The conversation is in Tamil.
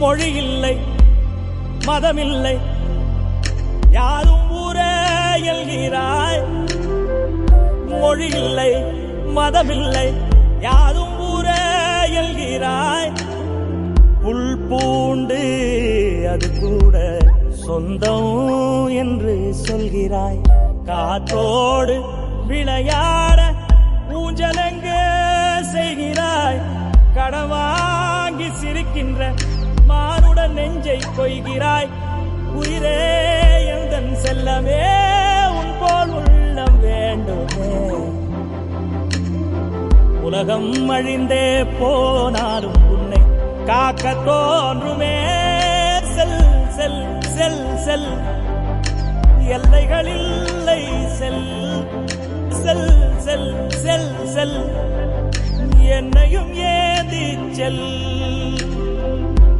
மொழி இல்லை மதமில்லை யாரும் ஊரே எல்கிறாய். மொழி இல்லை மதமில்லை யாரும் ஊரே எல்கிறாய். புல் பூண்டு அது கூட சொந்தம் என்று சொல்கிறாய். காத்தோடு விளையாட ஊஞ்சலங்க செய்கிறாய். கடவாங்கி சிரிக்கின்ற மானுடன் நெஞ்சை கொய்கிறாய். உயிரே எந்தன் செல்லமே உன் போல் உள்ளம் வேண்டுமே. உலகம் அழிந்தே போனாலும் உன்னை காக்க தோன்றுமே. செல் செல் செல் செல் எல்லைகளில்லை செல் செல் செல் செல் செல் என்னையும் ஏந்தி செல்.